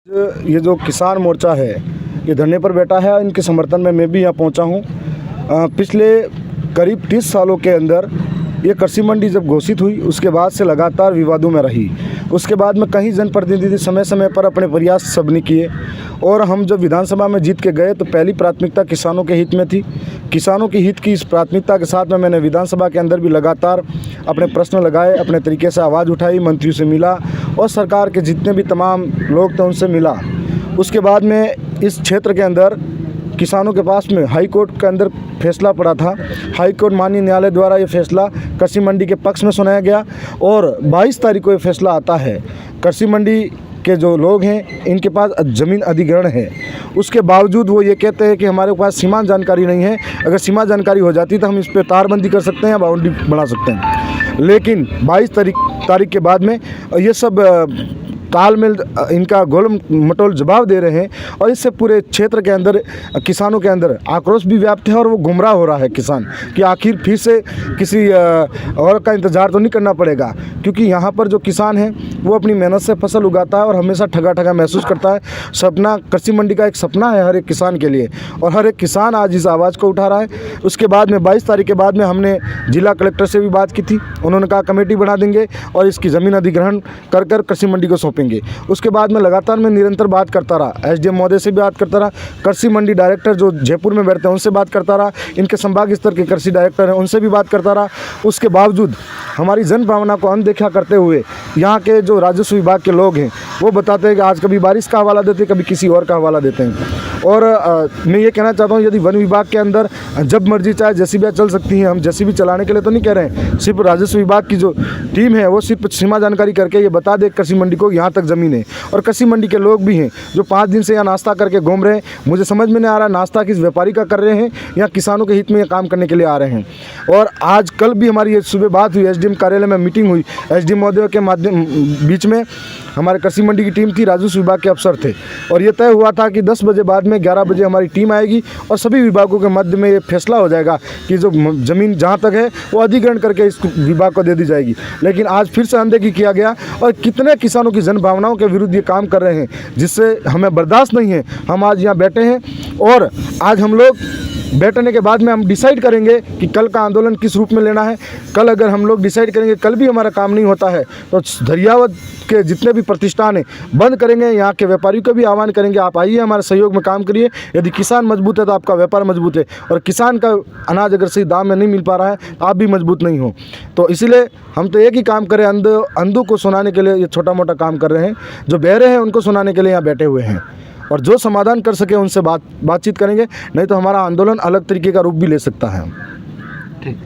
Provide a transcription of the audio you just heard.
ये जो किसान मोर्चा है ये धरने पर बैठा है, इनके समर्थन में मैं भी यहाँ पहुँचा हूँ। पिछले करीब 30 सालों के अंदर ये कृषि मंडी जब घोषित हुई उसके बाद से लगातार विवादों में रही। उसके बाद में कई जनप्रतिनिधि समय समय पर अपने प्रयास सबने किए और हम जब विधानसभा में जीत के गए तो पहली प्राथमिकता किसानों के हित में थी। किसानों की हित की इस प्राथमिकता के साथ में मैंने विधानसभा के अंदर भी लगातार अपने प्रश्न लगाए, अपने तरीके से आवाज़ उठाई, मंत्रियों से मिला और सरकार के जितने भी तमाम लोग थे उनसे मिला। उसके बाद में इस क्षेत्र के अंदर किसानों के पास में हाई कोर्ट के अंदर फैसला पड़ा था। हाई कोर्ट माननीय न्यायालय द्वारा ये फैसला कृषि मंडी के पक्ष में सुनाया गया और 22 तारीख को ये फैसला आता है। कृषि मंडी के जो लोग हैं इनके पास ज़मीन अधिग्रहण है, उसके बावजूद वो ये कहते हैं कि हमारे पास सीमा जानकारी नहीं है। अगर सीमा जानकारी हो जाती तो हम इस पर तारबंदी कर सकते हैं या बाउंड्री बना सकते हैं। लेकिन 22 तारीख के बाद में ये सब तालमेल इनका गोल मटोल जवाब दे रहे हैं और इससे पूरे क्षेत्र के अंदर किसानों के अंदर आक्रोश भी व्याप्त है और वो गुमराह हो रहा है किसान कि आखिर फिर से किसी और का इंतज़ार तो नहीं करना पड़ेगा, क्योंकि यहाँ पर जो किसान है वो अपनी मेहनत से फसल उगाता है और हमेशा ठगा महसूस करता है। सपना कृषि मंडी का एक सपना है हर एक किसान के लिए और हर एक किसान आज इस आवाज़ को उठा रहा है। उसके बाद में 22 तारीख के बाद में हमने जिला कलेक्टर से भी बात की थी। उन्होंने कहा कमेटी बना देंगे और इसकी ज़मीन अधिग्रहण कर कृषि मंडी को सौंपेंगे। उसके बाद में लगातार मैं निरंतर बात करता रहा, एसडीएम महोदय से भी बात करता रहा, कृषि मंडी डायरेक्टर जो जयपुर में बैठते हैं उनसे बात करता रहा, इनके संभाग स्तर के कृषि डायरेक्टर हैं उनसे भी बात करता रहा। उसके बावजूद हमारी जन भावना को अनदेखा करते हुए यहाँ के जो राजस्व विभाग के लोग हैं वो बताते हैं कि आज कभी बारिश का हवाला देते हैं, कभी किसी और का हवाला देते हैं। और मैं ये कहना चाहता हूँ यदि वन विभाग के अंदर जब मर्जी चाहे जेसीबी चल सकती हैं, हम जेसीबी चलाने के लिए तो नहीं कह रहे हैं, सिर्फ राजस्व विभाग की जो टीम है वो सिर्फ सीमा जानकारी करके ये बता दे कृषि मंडी को यहाँ तक ज़मीन है। और कृषि मंडी के लोग भी हैं जो 5 दिन से यहाँ नाश्ता करके घूम रहे हैं। मुझे समझ में नहीं आ रहा नाश्ता किस व्यापारी का कर रहे हैं या किसानों के हित में काम करने के लिए आ रहे हैं। और आज कल भी हमारी ये सुबह बात हुई, एसडीएम कार्यालय में मीटिंग हुई, एसडीएम महोदय के माध्यम बीच में हमारे कृषि मंडी की टीम थी, राजस्व विभाग के अफसर थे और ये तय हुआ था कि 10 बजे बाद में 11 बजे हमारी टीम आएगी और सभी विभागों के मध्य में ये फैसला हो जाएगा कि जो ज़मीन जहाँ तक है वो अधिग्रहण करके इस विभाग को दे दी जाएगी। लेकिन आज फिर से अनदेखी किया गया और कितने किसानों की जन भावनाओं के विरुद्ध ये काम कर रहे हैं जिससे हमें बर्दाश्त नहीं है। हम आज यहाँ बैठे हैं और आज हम लोग बैठने के बाद में हम डिसाइड करेंगे कि कल का आंदोलन किस रूप में लेना है। कल अगर हम लोग डिसाइड करेंगे कल भी हमारा काम नहीं होता है तो धरियावत के जितने भी प्रतिष्ठान हैं बंद करेंगे। यहाँ के व्यापारियों को भी आह्वान करेंगे आप आइए हमारे सहयोग में काम करिए। यदि किसान मजबूत है तो आपका व्यापार मजबूत है और किसान का अनाज अगर सही दाम में नहीं मिल पा रहा है तो आप भी मजबूत नहीं हो। तो इसीलिए हम तो एक ही काम करें, अंधों को सुनाने के लिए ये छोटा मोटा काम कर रहे हैं, जो बहरे हैं उनको सुनाने के लिए यहाँ बैठे हुए हैं और जो समाधान कर सके उनसे बातचीत करेंगे, नहीं तो हमारा आंदोलन अलग तरीके का रूप भी ले सकता है। ठीक।